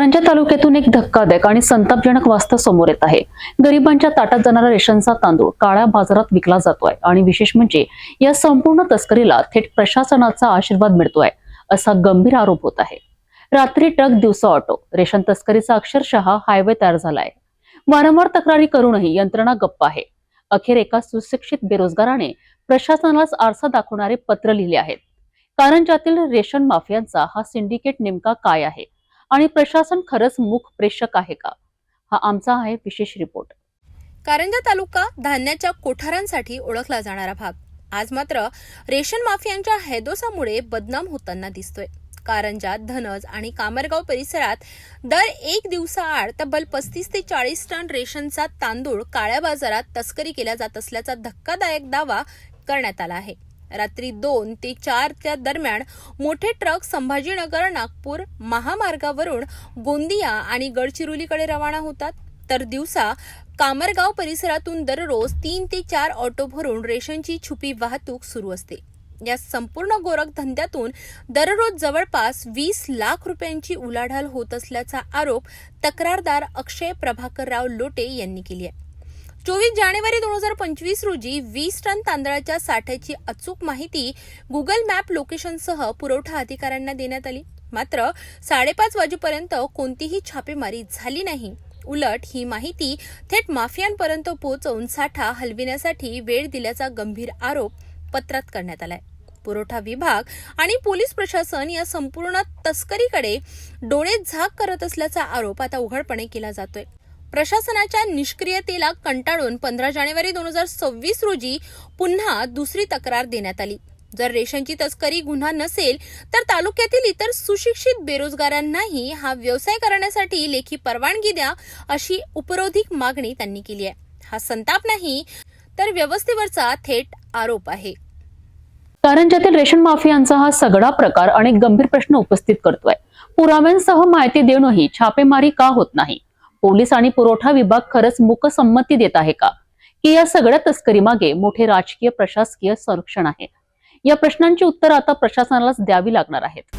कारंजा तालुक्यातून एक धक्कादायक आणि संतापजनक वास्तव समोर येत आहे। गरिबांच्या ताटात जाणारा रेशनचा तांदूळ काळ्या बाजारात विकला जातोय आणि विशेष म्हणजे या संपूर्ण तस्करीला थेट प्रशासनाचा आशीर्वाद मिळतोय असा गंभीर आरोप होत आहे। रात्री ट्रक दिवसा ऑटो रेशन तस्करीचा अक्षरशः हायवे तयार झालाय। वारंवार तक्रारी करूनही यंत्रणा गप्प आहे। अखेर एका सुशिक्षित बेरोजगाराने प्रशासनालाच आरसा दाखवणारे पत्र लिहिले आहेत। कारंजातील रेशन माफियांचा हा सिंडिकेट नेमका काय आहे आणि प्रशासन खरंच मूक प्रेक्षक आहे का, हा आमचा आहे विशेष रिपोर्ट। कारंजा तालुका धान्याच्या कोठारांसाठी ओळखला जाणारा भाग आज मात्र रेशन माफियांच्या हैदोसामुळे बदनाम होताना दिसतोय। कारंजा, धनज आणि कामरगाव परिसरात दर एक दिवसाआड तब्बल 35 ते 40 टन रेशनचा तांदूळ काळ्या बाजारात तस्करी केला जात असल्याचा धक्कादायक दावा करण्यात आला आहे। रात्री 2 ते 4 च्या दरम्यान मोठे ट्रक संभाजीनगर नागपूर महामार्गावरून गोंदिया आणि गडचिरोलीकडे रवाना होतात, तर दिवसा कामरगाव परिसरातून दररोज 3 ते 4 ऑटो भरून रेशनची छुपी वाहतूक सुरू असते। या संपूर्ण गोरखधंद्यातून दररोज जवळपास 20 लाख रुपयांची उलाढाल होत असल्याचा आरोप तक्रारदार अक्षय प्रभाकरराव लोटे यांनी केली आहे। 24 जानेवारी 2025 रोजी 20 टन तांदळाच्या साठ्याची अचूक माहिती गुगल मॅप लोकेशनसह पुरवठा अधिकाऱ्यांना देण्यात आली। मात्र 5:30 वाजेपर्यंत कोणतीही छापेमारी झाली नाही। उलट ही माहिती थेट माफियांपर्यंत पोहोचवून साठा हलविण्यासाठी वेळ दिल्याचा गंभीर आरोप पत्रात करण्यात आलाय। पुरवठा विभाग आणि पोलीस प्रशासन या संपूर्ण तस्करीकडे डोळे झाक करत असल्याचा आरोप आता उघडपणे केला जातोय। प्रशासनाच्या निष्क्रियतेला कंटाळून 15 जानेवारी 2026 रोजी पुन्हा दुसरी तक्रार देण्यात आली। जर रेशनची तस्करी गुन्हा नसेल तर तालुक्यातील इतर सुशिक्षित बेरोजगारांनाही हा व्यवसाय करण्यासाठी लेखी परवानगी द्या, अशी उपरोधिक मागणी त्यांनी केली आहे। हा संताप नाही तर व्यवस्थेवरचा थेट आरोप आहे। कारंजातील रेशन माफियांचा हा सगळा प्रकार अनेक गंभीर प्रश्न उपस्थित करतोय। पुराव्यांसह माहिती देऊनही छापेमारी का होत नाही? पोलीस आणि पुरवठा विभाग खरंच मूकसंमती देत आहे का, की या सगळ्या तस्करी मागे मोठे राजकीय प्रशासकीय संरक्षण आहे? या प्रश्नांची उत्तर आता प्रशासनालाच द्यावी लागणार आहेत।